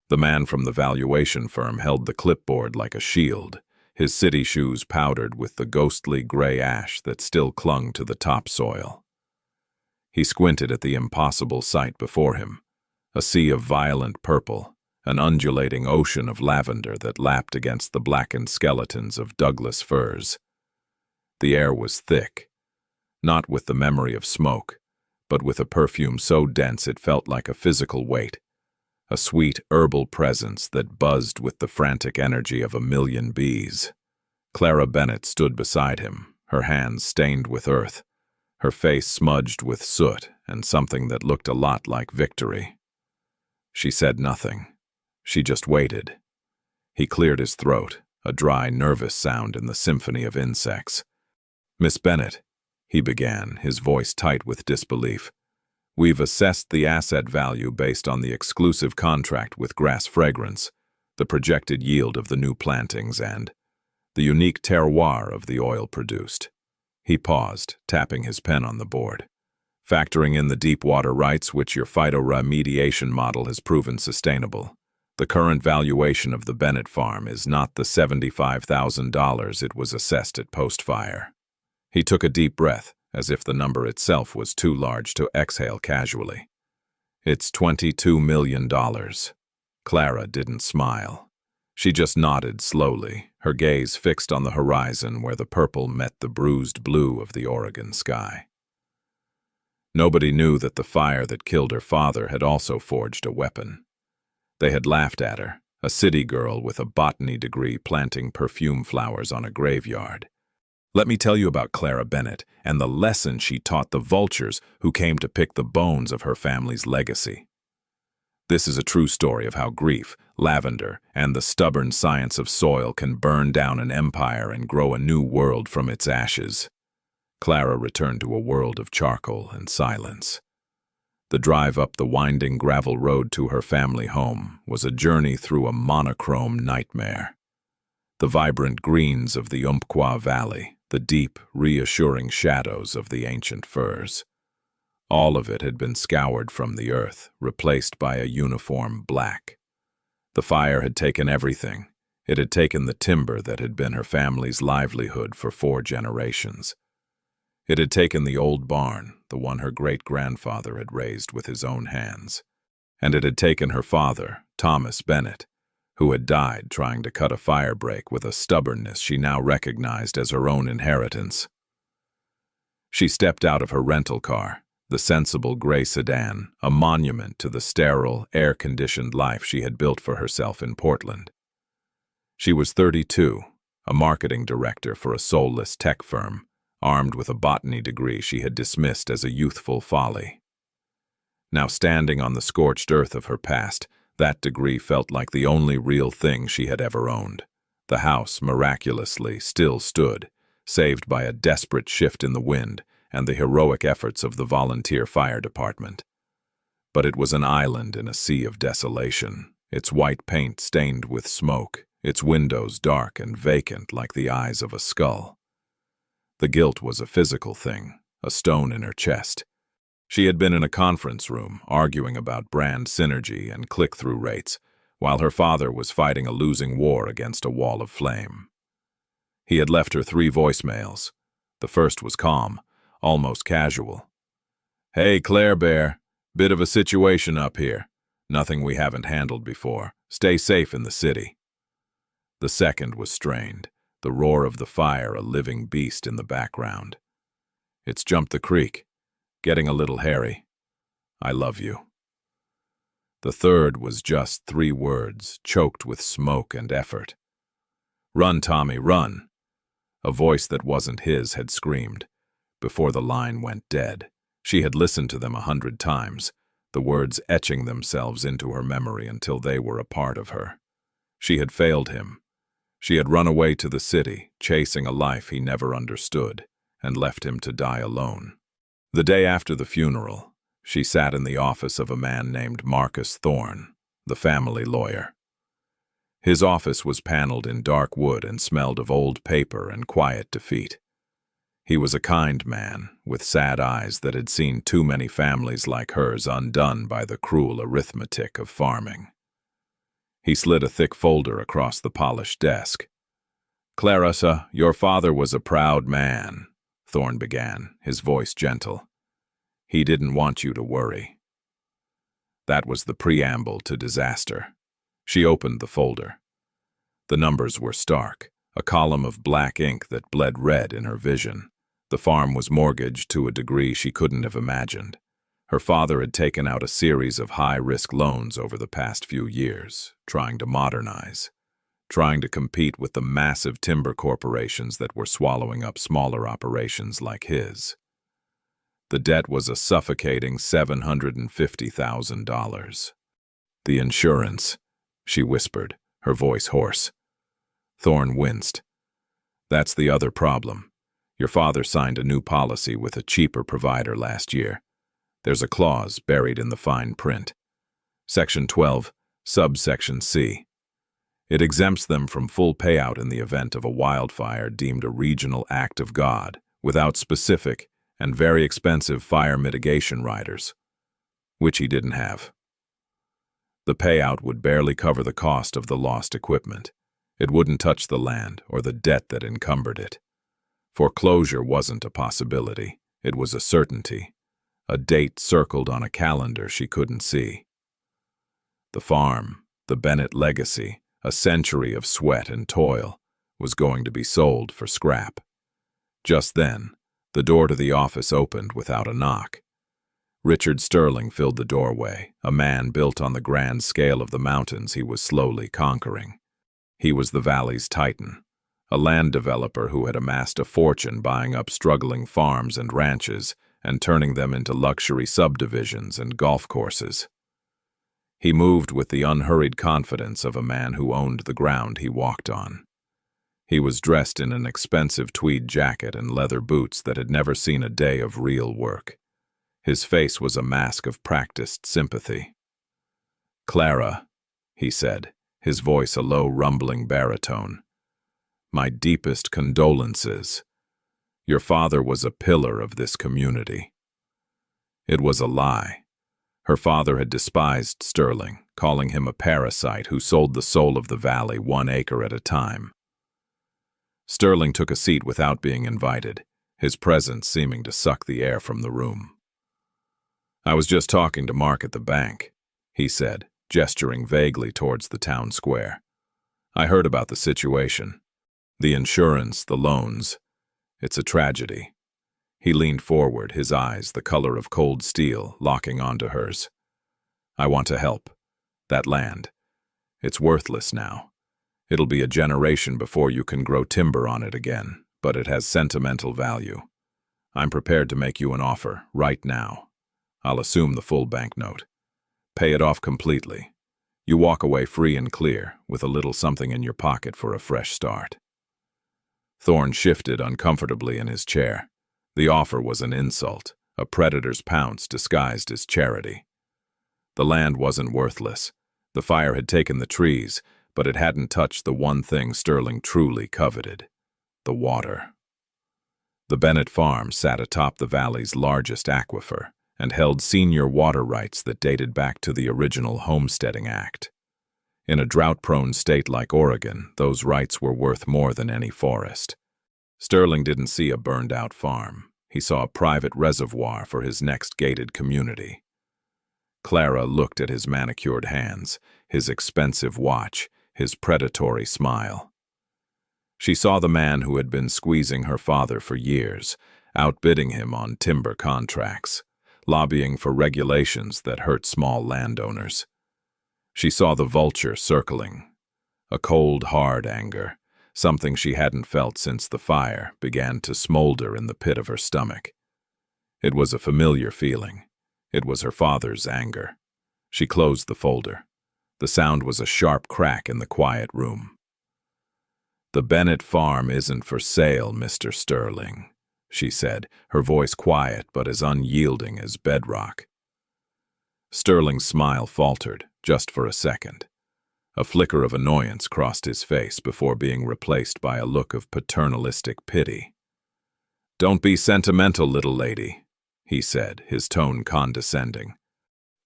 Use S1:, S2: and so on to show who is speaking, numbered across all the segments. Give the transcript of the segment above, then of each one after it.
S1: The man from the valuation firm held the clipboard like a shield, his city shoes powdered with the ghostly gray ash that still clung to the topsoil. He squinted at the impossible sight before him, a sea of violent purple, an undulating ocean of lavender that lapped against the blackened skeletons of Douglas firs. The air was thick, not with the memory of smoke, but with a perfume so dense it felt like a physical weight, a sweet herbal presence that buzzed with the frantic energy of a million bees. Clara Bennett stood beside him, her hands stained with earth, her face smudged with soot and something that looked a lot like victory. She said nothing. She just waited. He cleared his throat, a dry, nervous sound in the symphony of insects. "Miss Bennett," he began, his voice tight with disbelief, "we've assessed the asset value based on the exclusive contract with Grass Fragrance, the projected yield of the new plantings, and the unique terroir of the oil produced." He paused, tapping his pen on the board. "Factoring in the deep water rights which your phytoremediation model has proven sustainable, the current valuation of the Bennett farm is not the $75,000 it was assessed at post-fire." He took a deep breath, as if the number itself was too large to exhale casually. "It's $22 million. Clara didn't smile. She just nodded slowly, her gaze fixed on the horizon where the purple met the bruised blue of the Oregon sky. Nobody knew that the fire that killed her father had also forged a weapon. They had laughed at her, a city girl with a botany degree planting perfume flowers on a graveyard. Let me tell you about Clara Bennett and the lesson she taught the vultures who came to pick the bones of her family's legacy. This is a true story of how grief, lavender, and the stubborn science of soil can burn down an empire and grow a new world from its ashes. Clara returned to a world of charcoal and silence. The drive up the winding gravel road to her family home was a journey through a monochrome nightmare. The vibrant greens of the Umpqua Valley, the deep, reassuring shadows of the ancient firs. All of it had been scoured from the earth, replaced by a uniform black. The fire had taken everything. It had taken the timber that had been her family's livelihood for 4 generations. It had taken the old barn, the one her great-grandfather had raised with his own hands. And it had taken her father, Thomas Bennett, who had died trying to cut a fire break with a stubbornness she now recognized as her own inheritance. She stepped out of her rental car, the sensible gray sedan, a monument to the sterile, air-conditioned life she had built for herself in Portland. She was 32, a marketing director for a soulless tech firm, armed with a botany degree she had dismissed as a youthful folly. Now standing on the scorched earth of her past, that degree felt like the only real thing she had ever owned. The house, miraculously, still stood, saved by a desperate shift in the wind and the heroic efforts of the volunteer fire department. But it was an island in a sea of desolation, its white paint stained with smoke, its windows dark and vacant like the eyes of a skull. The guilt was a physical thing, a stone in her chest. She had been in a conference room, arguing about brand synergy and click-through rates, while her father was fighting a losing war against a wall of flame. He had left her 3 voicemails. The first was calm, almost casual. "Hey, Claire Bear, bit of a situation up here. Nothing we haven't handled before. Stay safe in the city." The second was strained, the roar of the fire a living beast in the background. "It's jumped the creek. Getting a little hairy. I love you." The third was just 3 words, choked with smoke and effort. "Run, Tommy, run!" A voice that wasn't his had screamed. Before the line went dead, she had listened to them 100 times, the words etching themselves into her memory until they were a part of her. She had failed him. She had run away to the city, chasing a life he never understood, and left him to die alone. The day after the funeral, she sat in the office of a man named Marcus Thorne, the family lawyer. His office was paneled in dark wood and smelled of old paper and quiet defeat. He was a kind man, with sad eyes that had seen too many families like hers undone by the cruel arithmetic of farming. He slid a thick folder across the polished desk. "Clarissa, your father was a proud man," Thorne began, his voice gentle. "He didn't want you to worry." That was the preamble to disaster. She opened the folder. The numbers were stark, a column of black ink that bled red in her vision. The farm was mortgaged to a degree she couldn't have imagined. Her father had taken out a series of high-risk loans over the past few years, trying to modernize, trying to compete with the massive timber corporations that were swallowing up smaller operations like his. The debt was a suffocating $750,000. "The insurance," she whispered, her voice hoarse. Thorne winced. "That's the other problem. Your father signed a new policy with a cheaper provider last year. There's a clause buried in the fine print. Section 12, subsection C. It exempts them from full payout in the event of a wildfire deemed a regional act of God, without specific and very expensive fire mitigation riders," which he didn't have. The payout would barely cover the cost of the lost equipment. It wouldn't touch the land or the debt that encumbered it. Foreclosure wasn't a possibility, it was a certainty, a date circled on a calendar she couldn't see. The farm, the Bennett legacy, a century of sweat and toil, was going to be sold for scrap. Just then, the door to the office opened without a knock. Richard Sterling filled the doorway, a man built on the grand scale of the mountains he was slowly conquering. He was the valley's titan, a land developer who had amassed a fortune buying up struggling farms and ranches and turning them into luxury subdivisions and golf courses. He moved with the unhurried confidence of a man who owned the ground he walked on. He was dressed in an expensive tweed jacket and leather boots that had never seen a day of real work. His face was a mask of practiced sympathy. "Clara," he said, his voice a low, rumbling baritone, "my deepest condolences. Your father was a pillar of this community." It was a lie. Her father had despised Sterling, calling him a parasite who sold the soul of the valley 1 acre at a time. Sterling took a seat without being invited, his presence seeming to suck the air from the room. "I was just talking to Mark at the bank," he said, gesturing vaguely towards the town square. "I heard about the situation. The insurance, the loans. It's a tragedy." He leaned forward, his eyes, the color of cold steel, locking onto hers. "I want to help. That land. It's worthless now. It'll be a generation before you can grow timber on it again, but it has sentimental value. I'm prepared to make you an offer, right now. I'll assume the full banknote. Pay it off completely. You walk away free and clear, with a little something in your pocket for a fresh start." Thorne shifted uncomfortably in his chair. The offer was an insult, a predator's pounce disguised as charity. The land wasn't worthless. The fire had taken the trees, but it hadn't touched the one thing Sterling truly coveted: the water. The Bennett farm sat atop the valley's largest aquifer and held senior water rights that dated back to the original Homesteading Act. In a drought-prone state like Oregon, those rights were worth more than any forest. Sterling didn't see a burned-out farm. He saw a private reservoir for his next gated community. Clara looked at his manicured hands, his expensive watch, his predatory smile. She saw the man who had been squeezing her father for years, outbidding him on timber contracts, lobbying for regulations that hurt small landowners. She saw the vulture circling, a cold, hard anger, something she hadn't felt since the fire began to smolder in the pit of her stomach. It was a familiar feeling. It was her father's anger. She closed the folder. The sound was a sharp crack in the quiet room. "The Bennett farm isn't for sale, Mr. Sterling," she said, her voice quiet but as unyielding as bedrock. Sterling's smile faltered, just for a second. A flicker of annoyance crossed his face before being replaced by a look of paternalistic pity. "Don't be sentimental, little lady," he said, his tone condescending.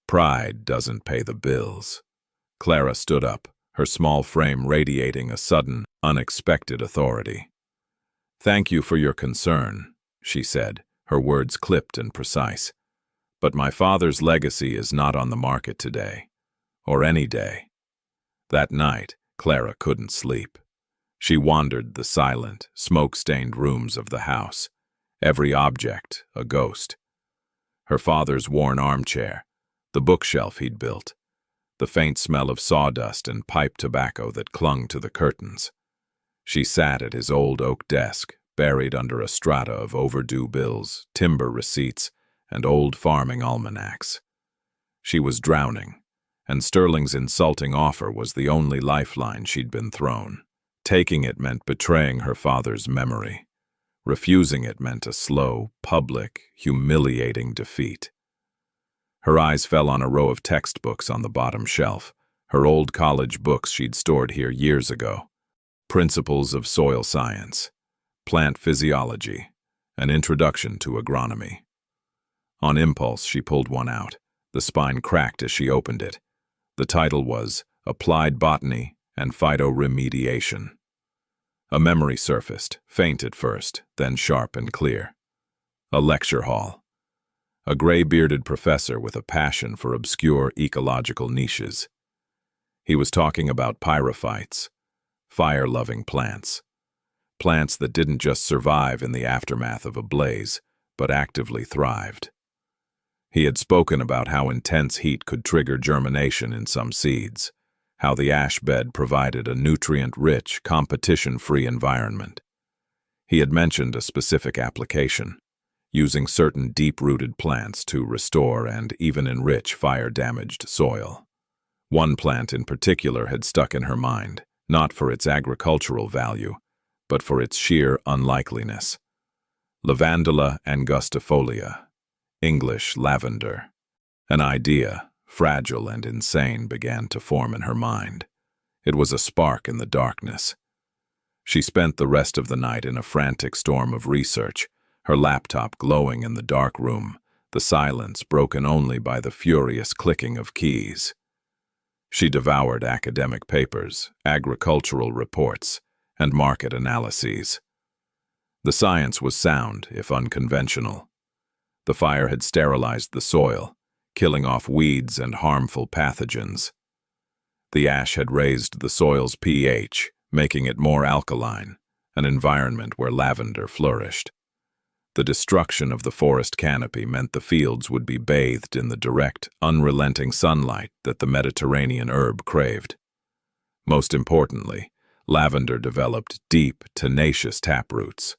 S1: "Pride doesn't pay the bills." Clara stood up, her small frame radiating a sudden, unexpected authority. "Thank you for your concern," she said, her words clipped and precise. "But my father's legacy is not on the market today, or any day." That night, Clara couldn't sleep. She wandered the silent, smoke-stained rooms of the house, every object a ghost. Her father's worn armchair, the bookshelf he'd built, the faint smell of sawdust and pipe tobacco that clung to the curtains. She sat at his old oak desk, buried under a strata of overdue bills, timber receipts, and old farming almanacs. She was drowning, and Sterling's insulting offer was the only lifeline she'd been thrown. Taking it meant betraying her father's memory. Refusing it meant a slow, public, humiliating defeat. Her eyes fell on a row of textbooks on the bottom shelf, her old college books she'd stored here years ago. Principles of Soil Science, Plant Physiology, An Introduction to Agronomy. On impulse, she pulled one out. The spine cracked as she opened it. The title was Applied Botany and Phytoremediation. A memory surfaced, faint at first, then sharp and clear. A lecture hall. A gray-bearded professor with a passion for obscure ecological niches. He was talking about pyrophytes, fire-loving plants. Plants that didn't just survive in the aftermath of a blaze, but actively thrived. He had spoken about how intense heat could trigger germination in some seeds, how the ash bed provided a nutrient-rich, competition-free environment. He had mentioned a specific application, using certain deep-rooted plants to restore and even enrich fire-damaged soil. One plant in particular had stuck in her mind, not for its agricultural value, but for its sheer unlikeliness. Lavandula angustifolia, English lavender. An idea, fragile and insane, began to form in her mind. It was a spark in the darkness. She spent the rest of the night in a frantic storm of research, her laptop glowing in the dark room, the silence broken only by the furious clicking of keys. She devoured academic papers, agricultural reports, and market analyses. The science was sound, if unconventional. The fire had sterilized the soil, killing off weeds and harmful pathogens. The ash had raised the soil's pH, making it more alkaline, an environment where lavender flourished. The destruction of the forest canopy meant the fields would be bathed in the direct, unrelenting sunlight that the Mediterranean herb craved. Most importantly, lavender developed deep, tenacious taproots.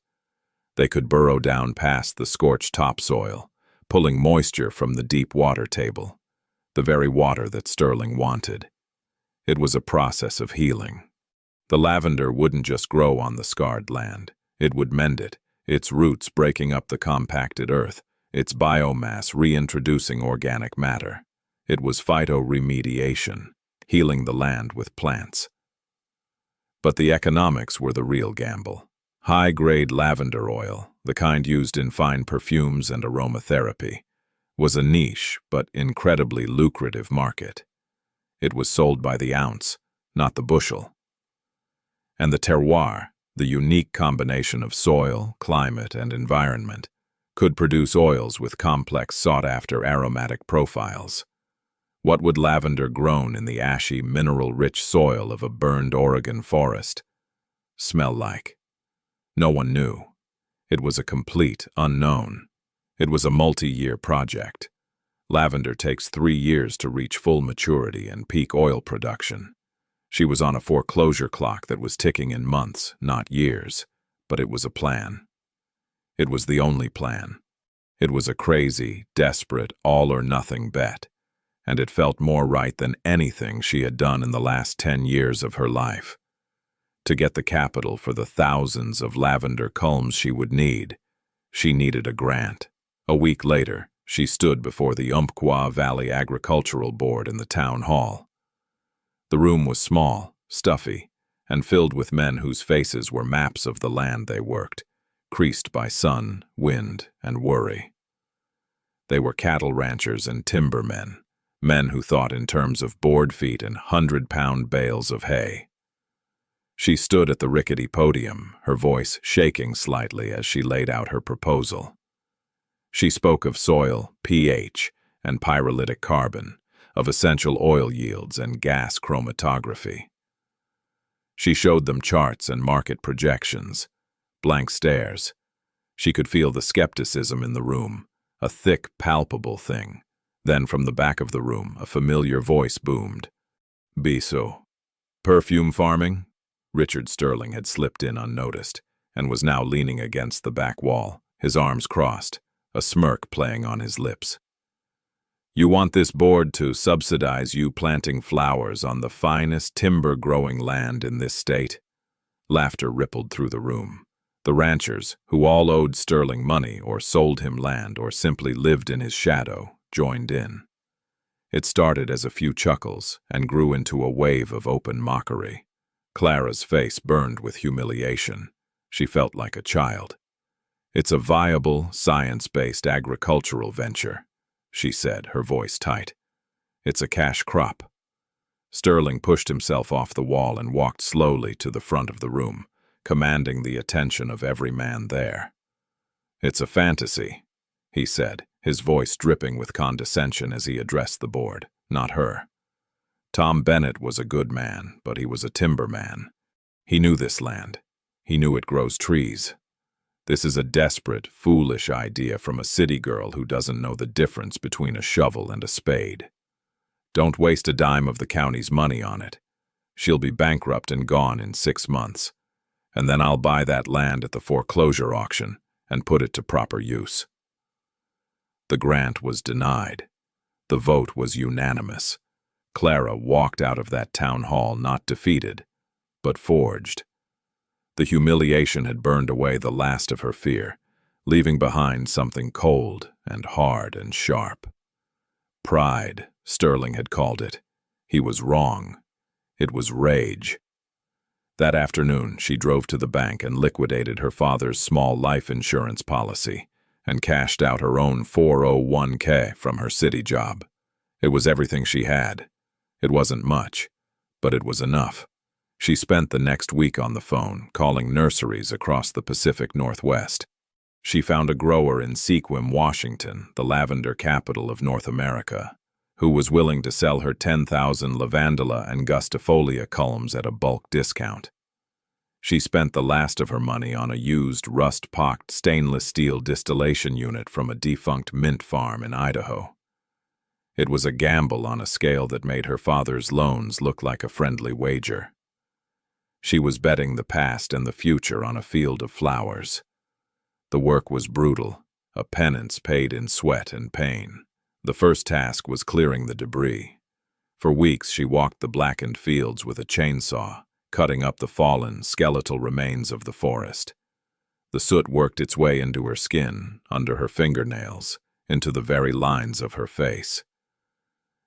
S1: They could burrow down past the scorched topsoil, pulling moisture from the deep water table, the very water that Sterling wanted. It was a process of healing. The lavender wouldn't just grow on the scarred land, it would mend it, its roots breaking up the compacted earth, its biomass reintroducing organic matter. It was phytoremediation, healing the land with plants. But the economics were the real gamble. High-grade lavender oil, the kind used in fine perfumes and aromatherapy, was a niche but incredibly lucrative market. It was sold by the ounce, not the bushel. And the terroir, the unique combination of soil, climate, and environment, could produce oils with complex sought-after aromatic profiles. What would lavender grown in the ashy, mineral-rich soil of a burned Oregon forest smell like? No one knew. It was a complete unknown. It was a multi-year project. Lavender takes 3 years to reach full maturity and peak oil production. She was on a foreclosure clock that was ticking in months, not years, but it was a plan. It was the only plan. It was a crazy, desperate, all-or-nothing bet, and it felt more right than anything she had done in the last 10 years of her life. To get the capital for the thousands of lavender culms she would need, she needed a grant. A week later, she stood before the Umpqua Valley Agricultural Board in the town hall. The room was small, stuffy, and filled with men whose faces were maps of the land they worked, creased by sun, wind, and worry. They were cattle ranchers and timbermen, men who thought in terms of board feet and 100-pound bales of hay. She stood at the rickety podium, her voice shaking slightly as she laid out her proposal. She spoke of soil, pH, and pyrolytic carbon, of essential oil yields and gas chromatography. She showed them charts and market projections, blank stares. She could feel the skepticism in the room, a thick, palpable thing. Then from the back of the room, a familiar voice boomed. "Biso. Perfume farming?" Richard Sterling had slipped in unnoticed, and was now leaning against the back wall, his arms crossed, a smirk playing on his lips. "You want this board to subsidize you planting flowers on the finest timber-growing land in this state?" Laughter rippled through the room. The ranchers, who all owed Sterling money or sold him land or simply lived in his shadow, joined in. It started as a few chuckles and grew into a wave of open mockery. Clara's face burned with humiliation. She felt like a child. "It's a viable, science-based agricultural venture," she said, her voice tight. "It's a cash crop." Sterling pushed himself off the wall and walked slowly to the front of the room, commanding the attention of every man there. "It's a fantasy," he said, his voice dripping with condescension as he addressed the board, not her. Tom Bennett was a good man, but he was a timberman. He knew this land. He knew it grows trees. This is a desperate, foolish idea from a city girl who doesn't know the difference between a shovel and a spade. Don't waste a dime of the county's money on it. She'll be bankrupt and gone in 6 months. And then I'll buy that land at the foreclosure auction and put it to proper use. The grant was denied. The vote was unanimous. Clara walked out of that town hall not defeated, but forged. The humiliation had burned away the last of her fear, leaving behind something cold and hard and sharp. Pride, Sterling had called it. He was wrong. It was rage. That afternoon, she drove to the bank and liquidated her father's small life insurance policy and cashed out her own 401k from her city job. It was everything she had. It wasn't much, but it was enough. She spent the next week on the phone, calling nurseries across the Pacific Northwest. She found a grower in Sequim, Washington, the lavender capital of North America, who was willing to sell her 10,000 lavandula and gustifolia culms at a bulk discount. She spent the last of her money on a used, rust-pocked stainless steel distillation unit from a defunct mint farm in Idaho. It was a gamble on a scale that made her father's loans look like a friendly wager. She was betting the past and the future on a field of flowers. The work was brutal, a penance paid in sweat and pain. The first task was clearing the debris. For weeks she walked the blackened fields with a chainsaw, cutting up the fallen, skeletal remains of the forest. The soot worked its way into her skin, under her fingernails, into the very lines of her face.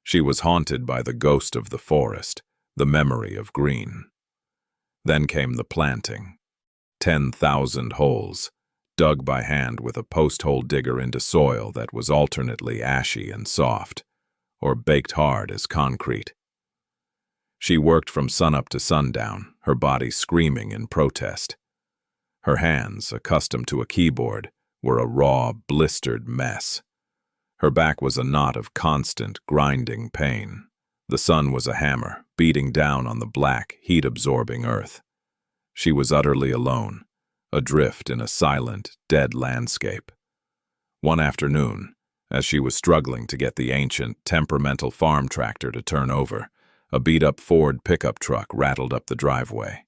S1: She was haunted by the ghost of the forest, the memory of green. Then came the planting. 10,000 holes, dug by hand with a post-hole digger into soil that was alternately ashy and soft, or baked hard as concrete. She worked from sunup to sundown, her body screaming in protest. Her hands, accustomed to a keyboard, were a raw, blistered mess. Her back was a knot of constant, grinding pain. The sun was a hammer, beating down on the black, heat-absorbing earth. She was utterly alone, adrift in a silent, dead landscape. One afternoon, as she was struggling to get the ancient, temperamental farm tractor to turn over, a beat-up Ford pickup truck rattled up the driveway.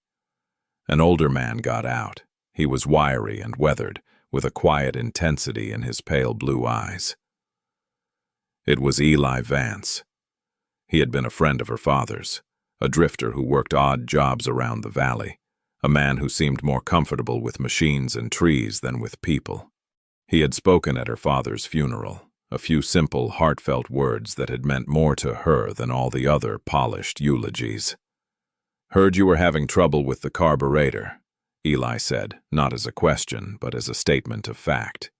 S1: An older man got out. He was wiry and weathered, with a quiet intensity in his pale blue eyes. It was Eli Vance. He had been a friend of her father's, a drifter who worked odd jobs around the valley, a man who seemed more comfortable with machines and trees than with people. He had spoken at her father's funeral, a few simple, heartfelt words that had meant more to her than all the other polished eulogies. "Heard you were having trouble with the carburetor," Eli said, not as a question, but as a statement of fact.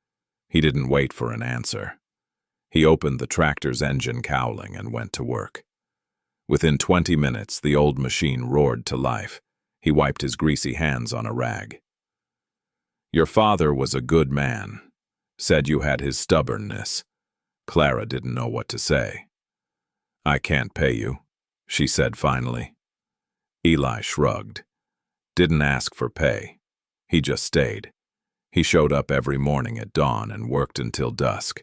S1: He didn't wait for an answer. He opened the tractor's engine cowling and went to work. Within 20 minutes, the old machine roared to life. He wiped his greasy hands on a rag. "Your father was a good man. Said you had his stubbornness." Clara didn't know what to say. "I can't pay you," she said finally. Eli shrugged. Didn't ask for pay. He just stayed. He showed up every morning at dawn and worked until dusk.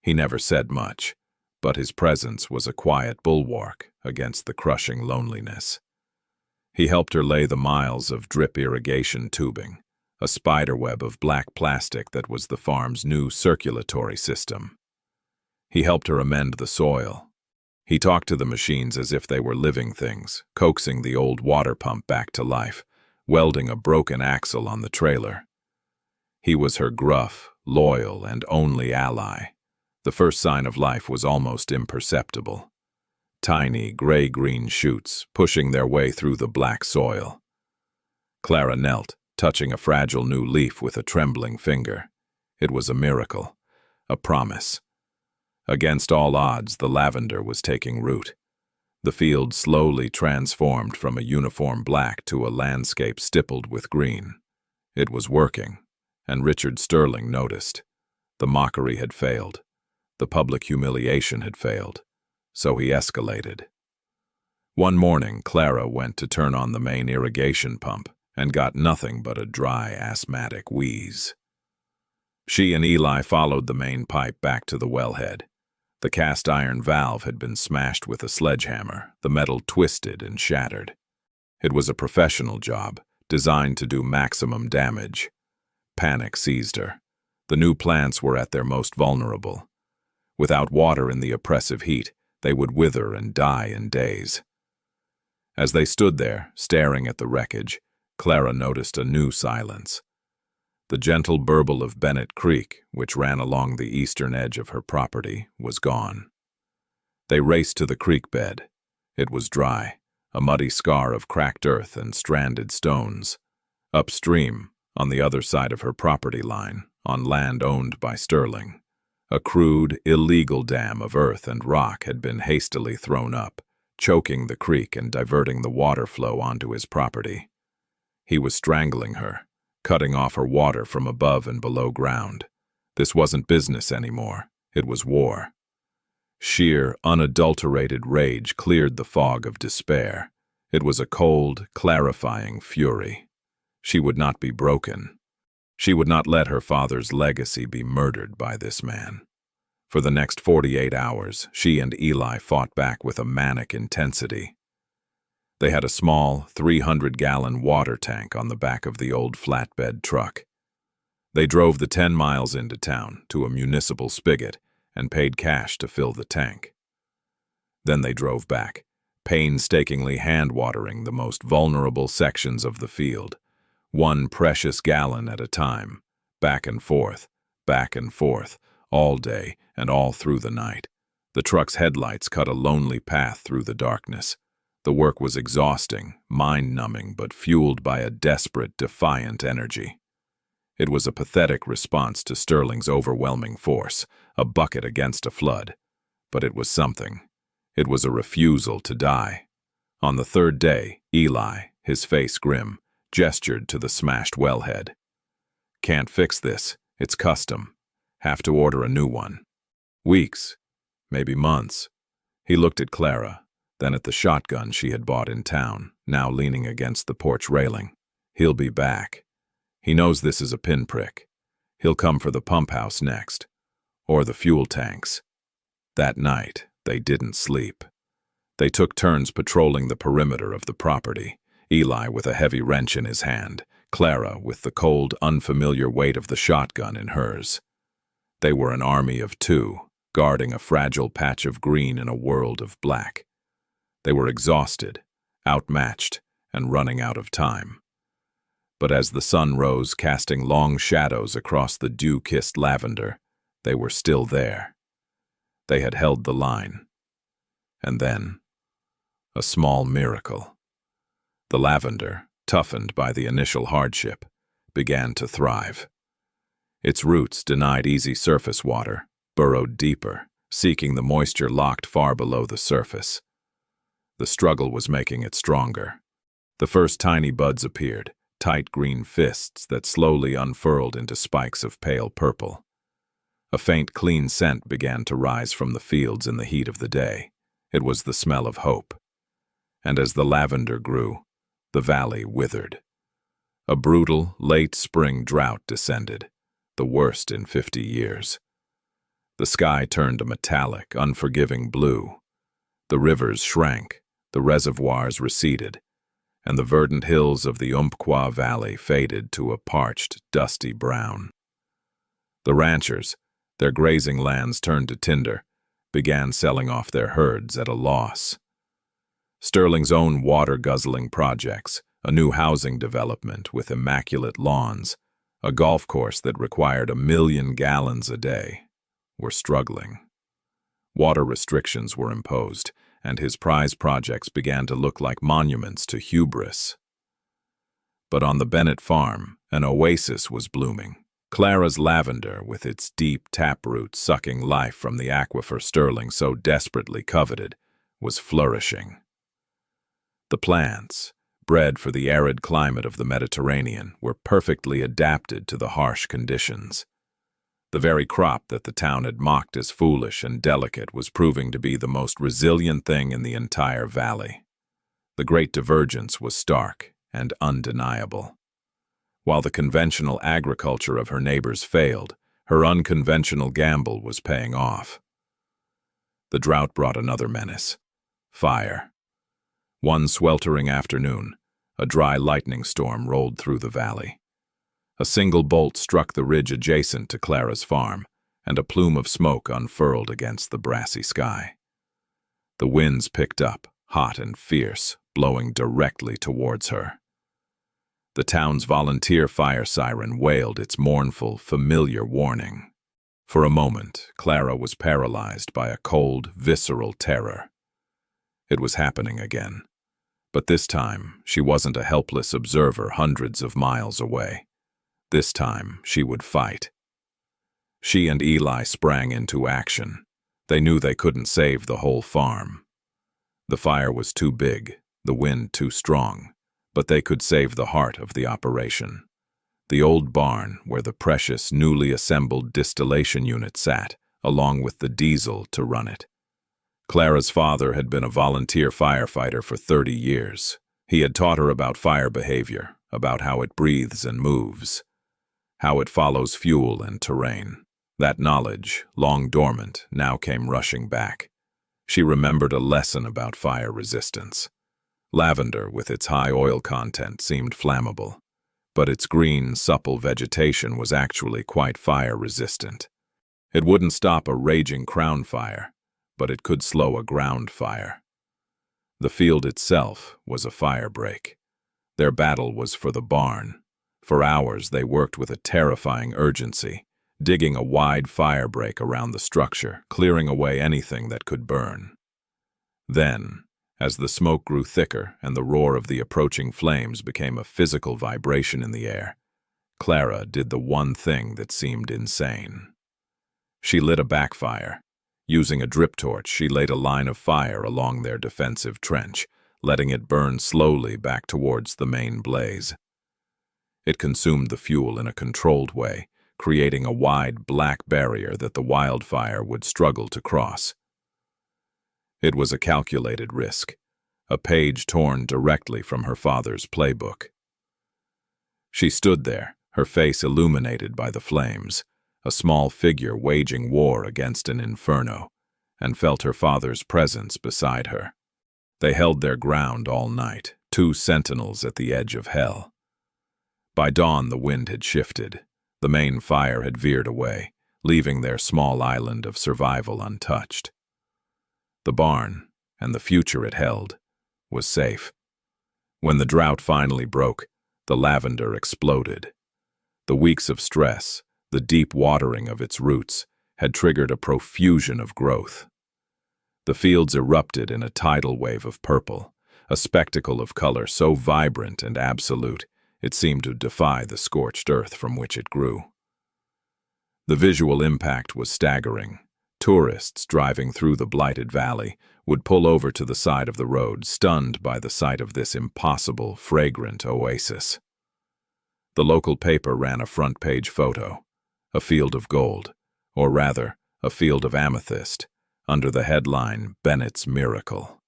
S1: He never said much, but his presence was a quiet bulwark against the crushing loneliness. He helped her lay the miles of drip irrigation tubing, a spiderweb of black plastic that was the farm's new circulatory system. He helped her amend the soil. He talked to the machines as if they were living things, coaxing the old water pump back to life, welding a broken axle on the trailer. He was her gruff, loyal, and only ally. The first sign of life was almost imperceptible. Tiny, gray-green shoots pushing their way through the black soil. Clara knelt, touching a fragile new leaf with a trembling finger. It was a miracle, a promise. Against all odds, the lavender was taking root. The field slowly transformed from a uniform black to a landscape stippled with green. It was working, and Richard Sterling noticed. The mockery had failed. The public humiliation had failed. So he escalated. One morning, Clara went to turn on the main irrigation pump and got nothing but a dry, asthmatic wheeze. She and Eli followed the main pipe back to the wellhead. The cast iron valve had been smashed with a sledgehammer, the metal twisted and shattered. It was a professional job, designed to do maximum damage. Panic seized her. The new plants were at their most vulnerable. Without water in the oppressive heat, they would wither and die in days. As they stood there, staring at the wreckage, Clara noticed a new silence. The gentle burble of Bennett Creek, which ran along the eastern edge of her property, was gone. They raced to the creek bed. It was dry, a muddy scar of cracked earth and stranded stones. Upstream, on the other side of her property line, on land owned by Sterling, a crude, illegal dam of earth and rock had been hastily thrown up, choking the creek and diverting the water flow onto his property. He was strangling her, cutting off her water from above and below ground. This wasn't business anymore. It was war. Sheer, unadulterated rage cleared the fog of despair. It was a cold, clarifying fury. She would not be broken. She would not let her father's legacy be murdered by this man. For the next 48 hours, she and Eli fought back with a manic intensity. They had a small, 300-gallon water tank on the back of the old flatbed truck. They drove the 10 miles into town to a municipal spigot and paid cash to fill the tank. Then they drove back, painstakingly hand-watering the most vulnerable sections of the field, one precious gallon at a time, back and forth, all day and all through the night. The truck's headlights cut a lonely path through the darkness. The work was exhausting, mind-numbing, but fueled by a desperate, defiant energy. It was a pathetic response to Sterling's overwhelming force, a bucket against a flood. But it was something. It was a refusal to die. On the third day, Eli, his face grim, gestured to the smashed wellhead. "Can't fix this. It's custom. Have to order a new one." Weeks, maybe months. He looked at Clara, then at the shotgun she had bought in town, now leaning against the porch railing. He'll be back. He knows this is a pinprick. He'll come for the pump house next, or the fuel tanks. That night, they didn't sleep. They took turns patrolling the perimeter of the property, Eli with a heavy wrench in his hand, Clara with the cold, unfamiliar weight of the shotgun in hers. They were an army of two, guarding a fragile patch of green in a world of black. They were exhausted, outmatched, and running out of time. But as the sun rose, casting long shadows across the dew-kissed lavender, they were still there. They had held the line. And then, a small miracle. The lavender, toughened by the initial hardship, began to thrive. Its roots denied easy surface water, burrowed deeper, seeking the moisture locked far below the surface. The struggle was making it stronger. The first tiny buds appeared, tight green fists that slowly unfurled into spikes of pale purple. A faint, clean scent began to rise from the fields in the heat of the day. It was the smell of hope. And as the lavender grew, the valley withered. A brutal, late spring drought descended, the worst in 50 years. The sky turned a metallic, unforgiving blue. The rivers shrank, the reservoirs receded, and the verdant hills of the Umpqua Valley faded to a parched, dusty brown. The ranchers, their grazing lands turned to tinder, began selling off their herds at a loss. Sterling's own water-guzzling projects, a new housing development with immaculate lawns, a golf course that required 1 million gallons a day, were struggling. Water restrictions were imposed, and his prize projects began to look like monuments to hubris. But on the Bennett farm, an oasis was blooming. Clara's lavender, with its deep taproot sucking life from the aquifer Sterling so desperately coveted, was flourishing. The plants, bred for the arid climate of the Mediterranean, were perfectly adapted to the harsh conditions. The very crop that the town had mocked as foolish and delicate was proving to be the most resilient thing in the entire valley. The great divergence was stark and undeniable. While the conventional agriculture of her neighbors failed, her unconventional gamble was paying off. The drought brought another menace: fire. One sweltering afternoon, a dry lightning storm rolled through the valley. A single bolt struck the ridge adjacent to Clara's farm, and a plume of smoke unfurled against the brassy sky. The winds picked up, hot and fierce, blowing directly towards her. The town's volunteer fire siren wailed its mournful, familiar warning. For a moment, Clara was paralyzed by a cold, visceral terror. It was happening again. But this time, she wasn't a helpless observer hundreds of miles away. This time, she would fight. She and Eli sprang into action. They knew they couldn't save the whole farm. The fire was too big, the wind too strong, but they could save the heart of the operation. The old barn, where the precious, newly assembled distillation unit sat, along with the diesel to run it. Clara's father had been a volunteer firefighter for 30 years. He had taught her about fire behavior, about how it breathes and moves, how it follows fuel and terrain. That knowledge, long dormant, now came rushing back. She remembered a lesson about fire resistance. Lavender, with its high oil content, seemed flammable, but its green, supple vegetation was actually quite fire-resistant. It wouldn't stop a raging crown fire, but it could slow a ground fire. The field itself was a firebreak. Their battle was for the barn. For hours they worked with a terrifying urgency, digging a wide firebreak around the structure, clearing away anything that could burn. Then, as the smoke grew thicker and the roar of the approaching flames became a physical vibration in the air, Clara did the one thing that seemed insane. She lit a backfire. Using a drip torch, she laid a line of fire along their defensive trench, letting it burn slowly back towards the main blaze. It consumed the fuel in a controlled way, creating a wide black barrier that the wildfire would struggle to cross. It was a calculated risk, a page torn directly from her father's playbook. She stood there, her face illuminated by the flames, a small figure waging war against an inferno, and felt her father's presence beside her. They held their ground all night, 2 sentinels at the edge of hell. By dawn the wind had shifted. The main fire had veered away, leaving their small island of survival untouched. The barn, and the future it held, was safe. When the drought finally broke, the lavender exploded. The weeks of stress, the deep watering of its roots, had triggered a profusion of growth. The fields erupted in a tidal wave of purple, a spectacle of color so vibrant and absolute it seemed to defy the scorched earth from which it grew. The visual impact was staggering. Tourists driving through the blighted valley would pull over to the side of the road, stunned by the sight of this impossible, fragrant oasis. The local paper ran a front-page photo, a field of gold, or rather, a field of amethyst, under the headline, "Bennett's Miracle."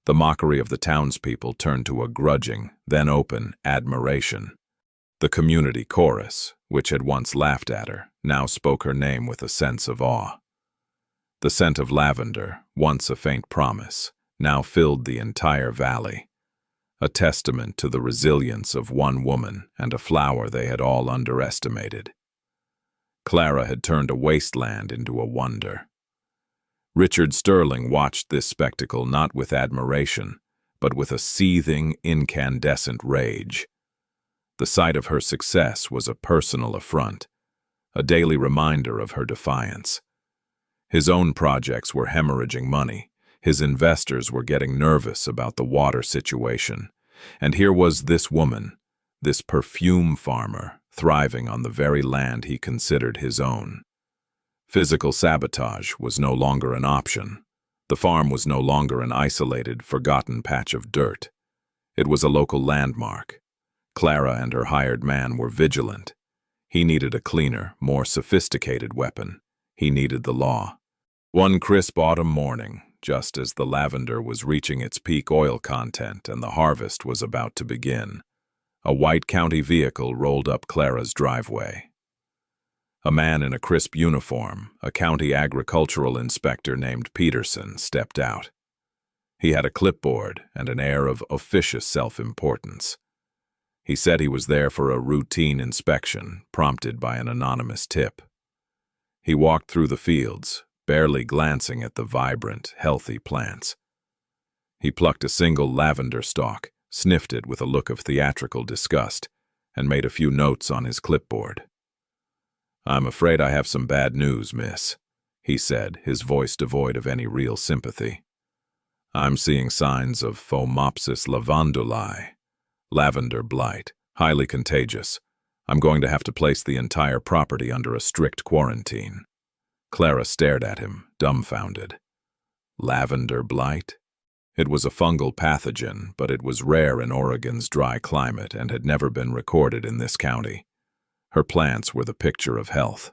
S1: The mockery of the townspeople turned to a grudging, then open, admiration. The community chorus, which had once laughed at her, now spoke her name with a sense of awe. The scent of lavender, once a faint promise, now filled the entire valley, a testament to the resilience of one woman and a flower they had all underestimated. Clara had turned a wasteland into a wonder. Richard Sterling watched this spectacle not with admiration, but with a seething, incandescent rage. The sight of her success was a personal affront, a daily reminder of her defiance. His own projects were hemorrhaging money, his investors were getting nervous about the water situation, and here was this woman, this perfume farmer, thriving on the very land he considered his own. Physical sabotage was no longer an option. The farm was no longer an isolated, forgotten patch of dirt. It was a local landmark. Clara and her hired man were vigilant. He needed a cleaner, more sophisticated weapon. He needed the law. One crisp autumn morning, just as the lavender was reaching its peak oil content and the harvest was about to begin, a white county vehicle rolled up Clara's driveway. A man in a crisp uniform, a county agricultural inspector named Peterson, stepped out. He had a clipboard and an air of officious self-importance. He said he was there for a routine inspection, prompted by an anonymous tip. He walked through the fields, barely glancing at the vibrant, healthy plants. He plucked a single lavender stalk, sniffed it with a look of theatrical disgust, and made a few notes on his clipboard. "I'm afraid I have some bad news, miss," he said, his voice devoid of any real sympathy. "I'm seeing signs of Phomopsis lavandulae, lavender blight, highly contagious. I'm going to have to place the entire property under a strict quarantine." Clara stared at him, dumbfounded. Lavender blight? It was a fungal pathogen, but it was rare in Oregon's dry climate and had never been recorded in this county. Her plants were the picture of health.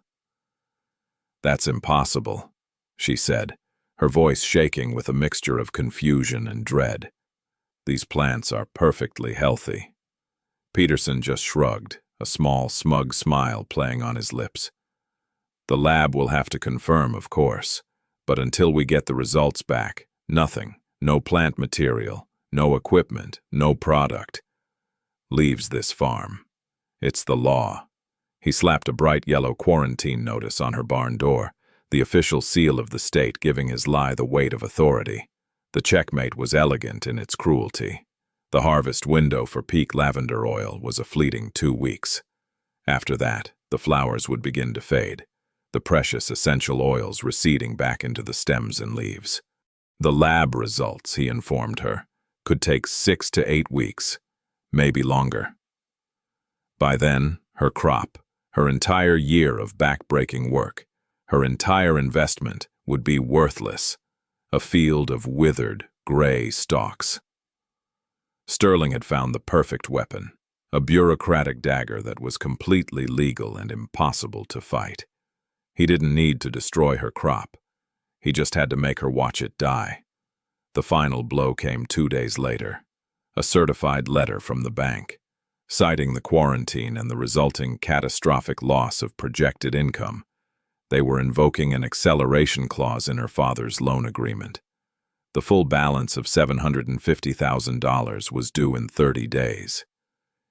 S1: "That's impossible," she said, her voice shaking with a mixture of confusion and dread. "These plants are perfectly healthy." Peterson just shrugged, a small, smug smile playing on his lips. "The lab will have to confirm, of course, but until we get the results back, nothing, no plant material, no equipment, no product, leaves this farm. It's the law." He slapped a bright yellow quarantine notice on her barn door, the official seal of the state giving his lie the weight of authority. The checkmate was elegant in its cruelty. The harvest window for peak lavender oil was a fleeting 2 weeks. After that, the flowers would begin to fade, the precious essential oils receding back into the stems and leaves. The lab results, he informed her, could take 6 to 8 weeks, maybe longer. By then, her crop, her entire year of back-breaking work, her entire investment would be worthless, a field of withered, gray stalks. Sterling had found the perfect weapon, a bureaucratic dagger that was completely legal and impossible to fight. He didn't need to destroy her crop. He just had to make her watch it die. The final blow came 2 days later, a certified letter from the bank, citing the quarantine and the resulting catastrophic loss of projected income. They were invoking an acceleration clause in her father's loan agreement. The full balance of $750,000 was due in 30 days.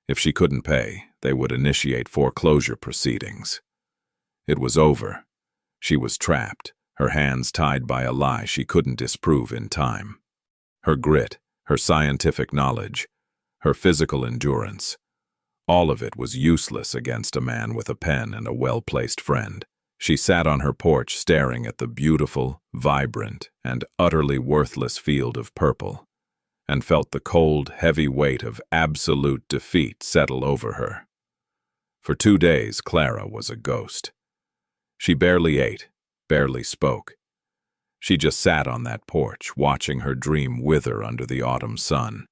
S1: If she couldn't pay, they would initiate foreclosure proceedings. It was over. She was trapped, her hands tied by a lie she couldn't disprove in time. Her grit, her scientific knowledge, her physical endurance, all of it was useless against a man with a pen and a well-placed friend. She sat on her porch staring at the beautiful, vibrant, and utterly worthless field of purple, and felt the cold, heavy weight of absolute defeat settle over her. For 2 days, Clara was a ghost. She barely ate, barely spoke. She just sat on that porch, watching her dream wither under the autumn sun.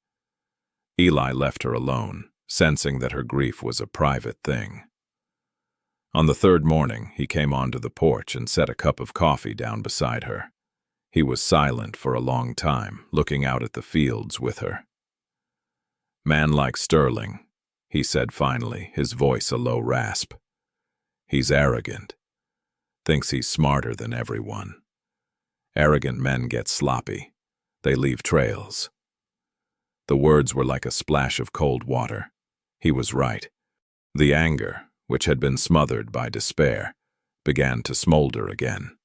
S1: Eli left her alone, sensing that her grief was a private thing. On the third morning, he came onto the porch and set a cup of coffee down beside her. He was silent for a long time, looking out at the fields with her. "Man like Sterling," he said finally, his voice a low rasp. "He's arrogant. Thinks he's smarter than everyone. Arrogant men get sloppy. They leave trails." The words were like a splash of cold water. He was right. The anger, which had been smothered by despair, began to smolder again.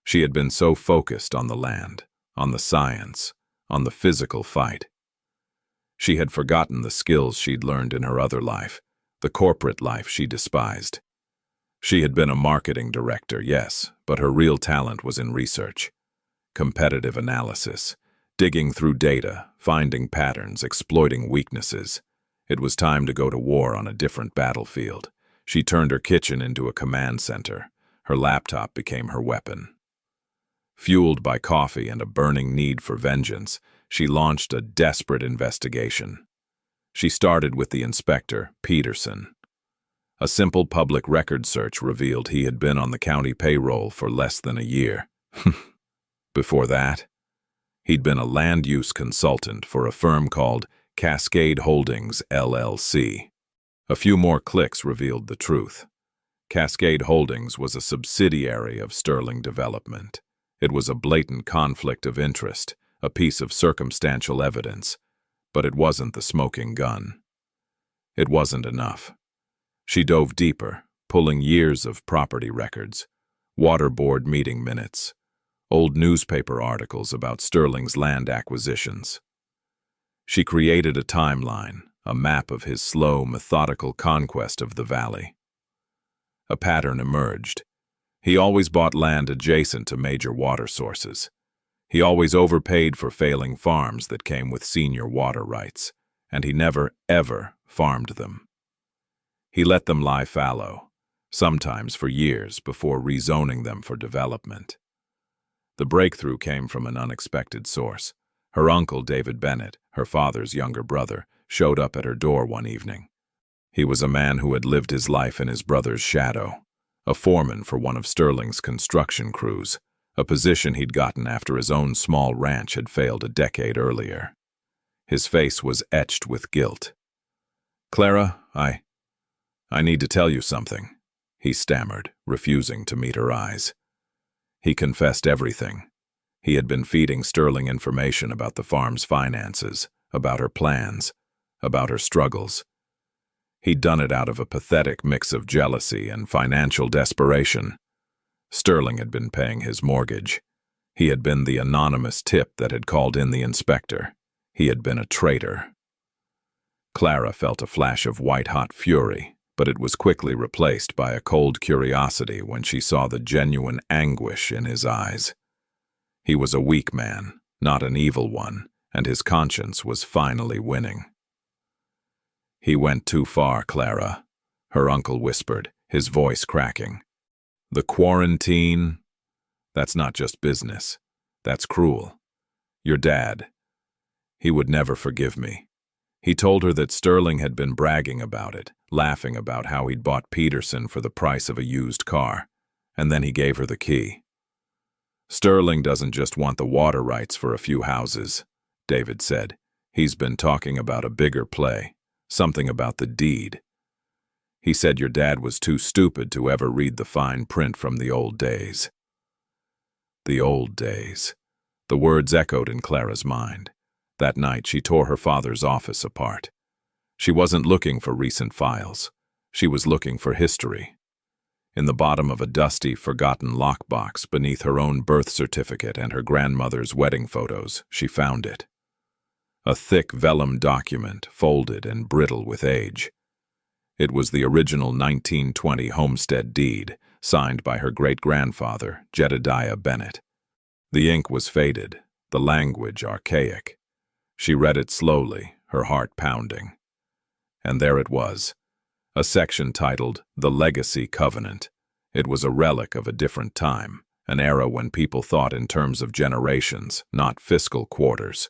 S1: She had been so focused on the land, on the science, on the physical fight. She had forgotten the skills she'd learned in her other life, the corporate life she despised. She had been a marketing director, yes, but her real talent was in research, competitive analysis, digging through data, finding patterns, exploiting weaknesses. It was time to go to war on a different battlefield. She turned her kitchen into a command center. Her laptop became her weapon. Fueled by coffee and a burning need for vengeance, she launched a desperate investigation. She started with the inspector, Peterson. A simple public record search revealed he had been on the county payroll for less than a year. Before that, he'd been a land use consultant for a firm called Cascade Holdings, LLC. A few more clicks revealed the truth. Cascade Holdings was a subsidiary of Sterling Development. It was a blatant conflict of interest, a piece of circumstantial evidence, but it wasn't the smoking gun. It wasn't enough. She dove deeper, pulling years of property records, water board meeting minutes, old newspaper articles about Sterling's land acquisitions. She created a timeline, a map of his slow, methodical conquest of the valley. A pattern emerged. He always bought land adjacent to major water sources. He always overpaid for failing farms that came with senior water rights, and he never, ever farmed them. He let them lie fallow, sometimes for years before rezoning them for development. The breakthrough came from an unexpected source. Her uncle, David Bennett, her father's younger brother, showed up at her door one evening. He was a man who had lived his life in his brother's shadow, a foreman for one of Sterling's construction crews, a position he'd gotten after his own small ranch had failed a decade earlier. His face was etched with guilt. "Clara, I need to tell you something," he stammered, refusing to meet her eyes. He confessed everything. He had been feeding Sterling information about the farm's finances, about her plans, about her struggles. He'd done it out of a pathetic mix of jealousy and financial desperation. Sterling had been paying his mortgage. He had been the anonymous tip that had called in the inspector. He had been a traitor. Clara felt a flash of white-hot fury, but it was quickly replaced by a cold curiosity when she saw the genuine anguish in his eyes. He was a weak man, not an evil one, and his conscience was finally winning. "He went too far, Clara," her uncle whispered, his voice cracking. "The quarantine, that's not just business. That's cruel. Your dad, he would never forgive me." He told her that Sterling had been bragging about it, laughing about how he'd bought Peterson for the price of a used car, and then he gave her the key. "Sterling doesn't just want the water rights for a few houses," David said. "He's been talking about a bigger play, something about the deed. He said your dad was too stupid to ever read the fine print from the old days." The old days. The words echoed in Clara's mind. That night she tore her father's office apart. She wasn't looking for recent files. She was looking for history. In the bottom of a dusty, forgotten lockbox beneath her own birth certificate and her grandmother's wedding photos, she found it. A thick vellum document, folded and brittle with age. It was the original 1920 homestead deed, signed by her great-grandfather, Jedediah Bennett. The ink was faded, the language archaic. She read it slowly, her heart pounding. And there it was, a section titled The Legacy Covenant. It was a relic of a different time, an era when people thought in terms of generations, not fiscal quarters.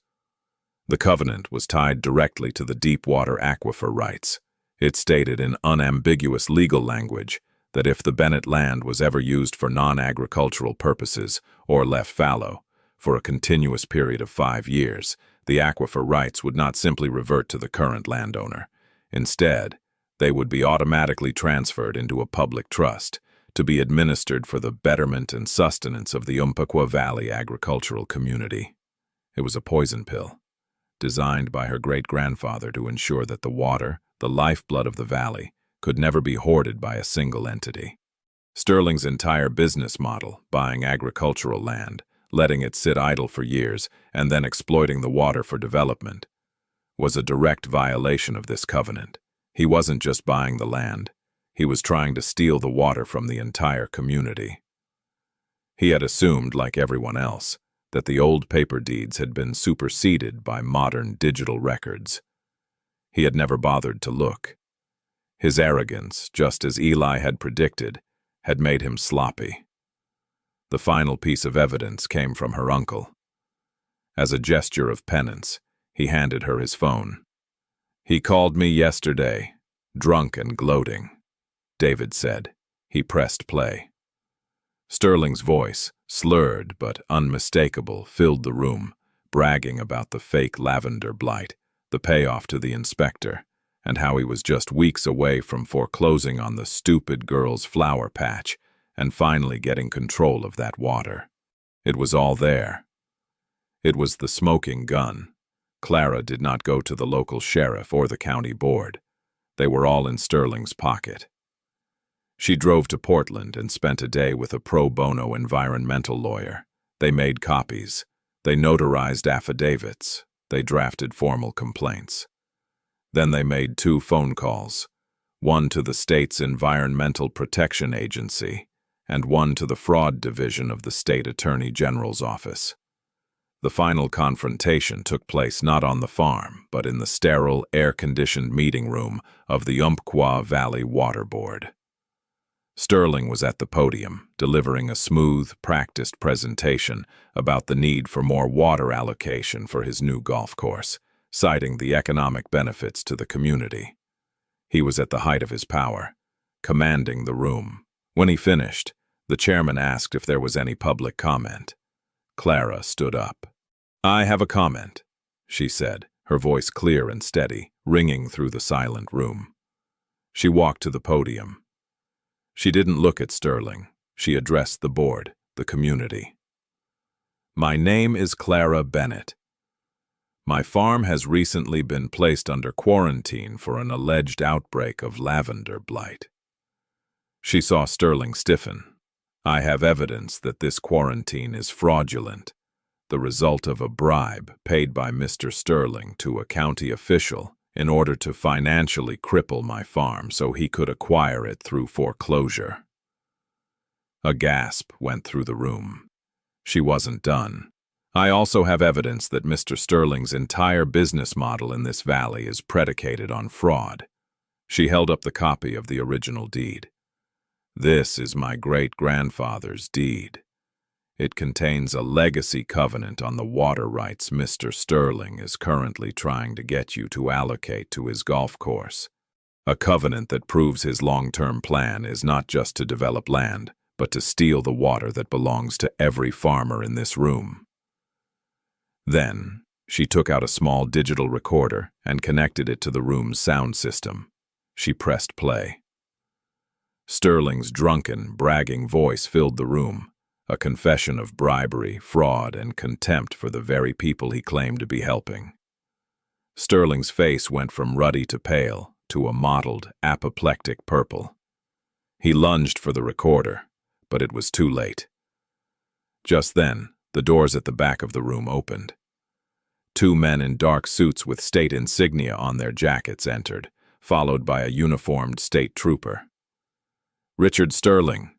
S1: The covenant was tied directly to the deep-water aquifer rights. It stated in unambiguous legal language that if the Bennett land was ever used for non-agricultural purposes or left fallow for a continuous period of 5 years, the aquifer rights would not simply revert to the current landowner. Instead, they would be automatically transferred into a public trust to be administered for the betterment and sustenance of the Umpqua Valley agricultural community. It was a poison pill, designed by her great-grandfather to ensure that the water, the lifeblood of the valley, could never be hoarded by a single entity. Sterling's entire business model, buying agricultural land, letting it sit idle for years, and then exploiting the water for development, was a direct violation of this covenant. He wasn't just buying the land. He was trying to steal the water from the entire community. He had assumed, like everyone else, that the old paper deeds had been superseded by modern digital records. He had never bothered to look. His arrogance, just as Eli had predicted, had made him sloppy. The final piece of evidence came from her uncle. As a gesture of penance, he handed her his phone. "He called me yesterday, drunk and gloating," David said. He pressed play. Sterling's voice, slurred but unmistakable, filled the room, bragging about the fake Lavender blight, the payoff to the inspector, and how he was just weeks away from foreclosing on the stupid girl's flower patch and finally getting control of that water. It was all there. It was the smoking gun. Clara did not go to the local sheriff or the county board. They were all in Sterling's pocket. She drove to Portland and spent a day with a pro bono environmental lawyer. They made copies. They notarized affidavits. They drafted formal complaints. Then they made 2 phone calls, one to the state's Environmental Protection Agency and one to the Fraud Division of the State Attorney General's office. The final confrontation took place not on the farm, but in the sterile, air-conditioned meeting room of the Umpqua Valley Water Board. Sterling was at the podium, delivering a smooth, practiced presentation about the need for more water allocation for his new golf course, citing the economic benefits to the community. He was at the height of his power, commanding the room. When he finished, the chairman asked if there was any public comment. Clara stood up. "I have a comment," she said, her voice clear and steady, ringing through the silent room. She walked to the podium. She didn't look at Sterling. She addressed the board, the community. "My name is Clara Bennett. My farm has recently been placed under quarantine for an alleged outbreak of lavender blight." She saw Sterling stiffen. "I have evidence that this quarantine is fraudulent, the result of a bribe paid by Mr. Sterling to a county official in order to financially cripple my farm so he could acquire it through foreclosure." A gasp went through the room. She wasn't done. "I also have evidence that Mr. Sterling's entire business model in this valley is predicated on fraud." She held up the copy of the original deed. "This is my great-grandfather's deed. It contains a legacy covenant on the water rights Mr. Sterling is currently trying to get you to allocate to his golf course. A covenant that proves his long-term plan is not just to develop land, but to steal the water that belongs to every farmer in this room." Then, she took out a small digital recorder and connected it to the room's sound system. She pressed play. Sterling's drunken, bragging voice filled the room, a confession of bribery, fraud, and contempt for the very people he claimed to be helping. Sterling's face went from ruddy to pale to a mottled, apoplectic purple. He lunged for the recorder, but it was too late. Just then, the doors at the back of the room opened. 2 men in dark suits with state insignia on their jackets entered, followed by a uniformed state trooper. "Richard Sterling,"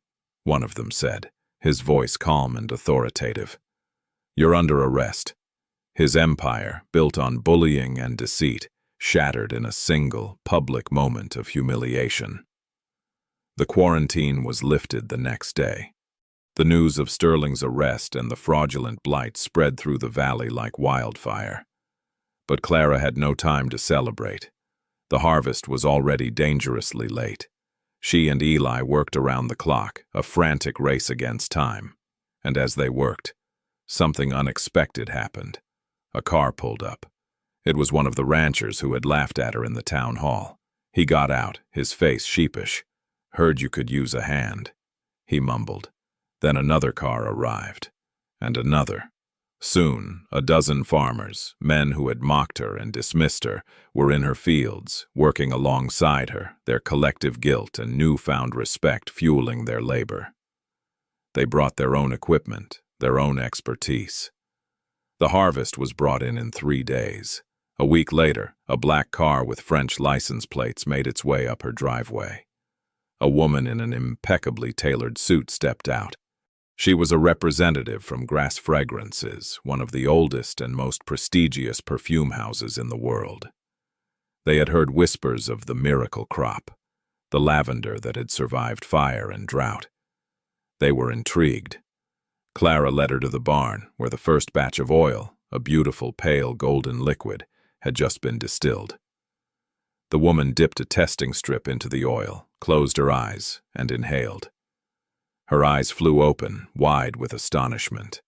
S1: one of them said, his voice calm and authoritative. "You're under arrest." His empire, built on bullying and deceit, shattered in a single, public moment of humiliation. The quarantine was lifted the next day. The news of Sterling's arrest and the fraudulent blight spread through the valley like wildfire. But Clara had no time to celebrate. The harvest was already dangerously late. She and Eli worked around the clock, a frantic race against time. And as they worked, something unexpected happened. A car pulled up. It was one of the ranchers who had laughed at her in the town hall. He got out, his face sheepish. "Heard you could use a hand," he mumbled. Then another car arrived, and another. Soon, a dozen farmers, men who had mocked her and dismissed her, were in her fields, working alongside her, their collective guilt and newfound respect fueling their labor. They brought their own equipment, their own expertise. The harvest was brought in 3 days. A week later, a black car with French license plates made its way up her driveway. A woman in an impeccably tailored suit stepped out. She was a representative from Grass Fragrances, one of the oldest and most prestigious perfume houses in the world. They had heard whispers of the miracle crop, the lavender that had survived fire and drought. They were intrigued. Clara led her to the barn, where the first batch of oil, a beautiful pale golden liquid, had just been distilled. The woman dipped a testing strip into the oil, closed her eyes, and inhaled. Her eyes flew open, wide with astonishment.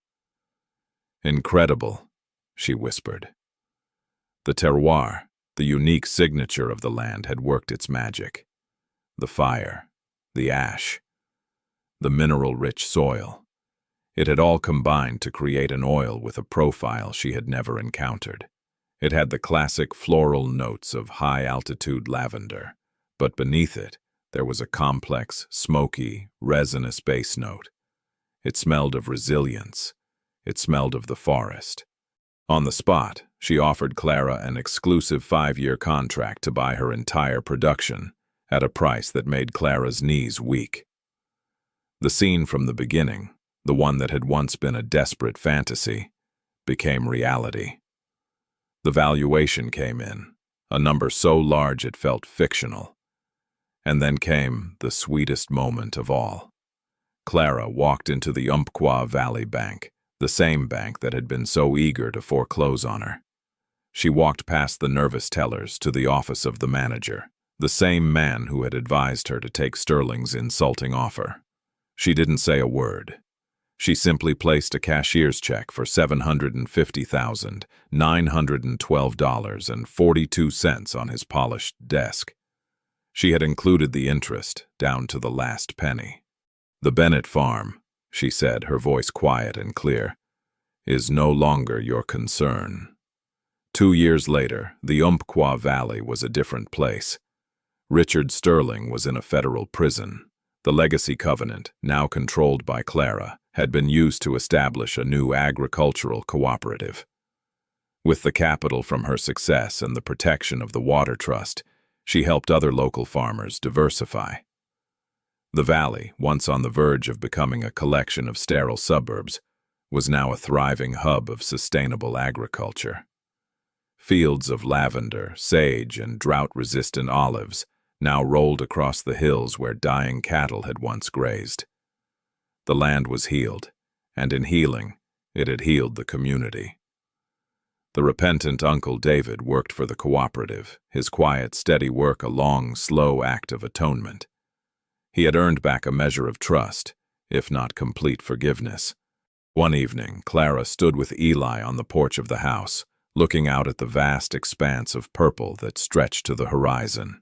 S1: "Incredible," she whispered. The terroir, the unique signature of the land, had worked its magic. The fire, the ash, the mineral-rich soil. It had all combined to create an oil with a profile she had never encountered. It had the classic floral notes of high-altitude lavender, but beneath it, there was a complex, smoky, resinous base note. It smelled of resilience. It smelled of the forest. On the spot, she offered Clara an exclusive 5-year contract to buy her entire production, at a price that made Clara's knees weak. The scene from the beginning, the one that had once been a desperate fantasy, became reality. The valuation came in, a number so large it felt fictional. And then came the sweetest moment of all. Clara walked into the Umpqua Valley Bank, the same bank that had been so eager to foreclose on her. She walked past the nervous tellers to the office of the manager, the same man who had advised her to take Sterling's insulting offer. She didn't say a word. She simply placed a cashier's check for $750,912.42 on his polished desk. She had included the interest, down to the last penny. "The Bennett farm," she said, her voice quiet and clear, "is no longer your concern." 2 years later, the Umpqua Valley was a different place. Richard Sterling was in a federal prison. The legacy covenant, now controlled by Clara, had been used to establish a new agricultural cooperative. With the capital from her success and the protection of the Water Trust, she helped other local farmers diversify. The valley, once on the verge of becoming a collection of sterile suburbs, was now a thriving hub of sustainable agriculture. Fields of lavender, sage, and drought-resistant olives now rolled across the hills where dying cattle had once grazed. The land was healed, and in healing, it had healed the community. The repentant Uncle David worked for the cooperative, his quiet, steady work a long, slow act of atonement. He had earned back a measure of trust, if not complete forgiveness. One evening, Clara stood with Eli on the porch of the house, looking out at the vast expanse of purple that stretched to the horizon.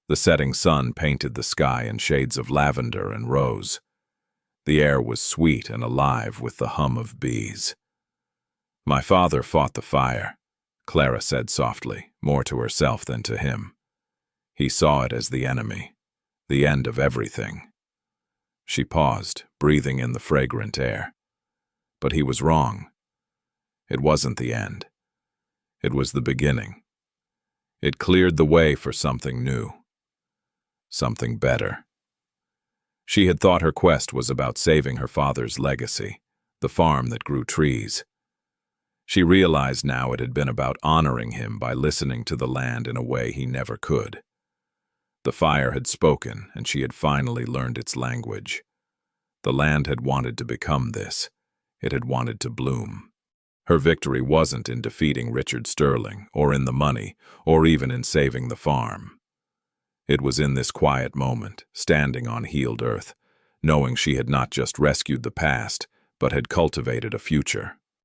S1: The setting sun painted the sky in shades of lavender and rose. The air was sweet and alive with the hum of bees. "My father fought the fire," Clara said softly, more to herself than to him. "He saw it as the enemy, the end of everything." She paused, breathing in the fragrant air. But he was wrong. It wasn't the end. It was the beginning. It cleared the way for something new. Something better. She had thought her quest was about saving her father's legacy, the farm that grew trees. She realized now it had been about honoring him by listening to the land in a way he never could. The fire had spoken, and she had finally learned its language. The land had wanted to become this. It had wanted to bloom. Her victory wasn't in defeating Richard Sterling, or in the money, or even in saving the farm. It was in this quiet moment, standing on healed earth, knowing she had not just rescued the past, but had cultivated a future.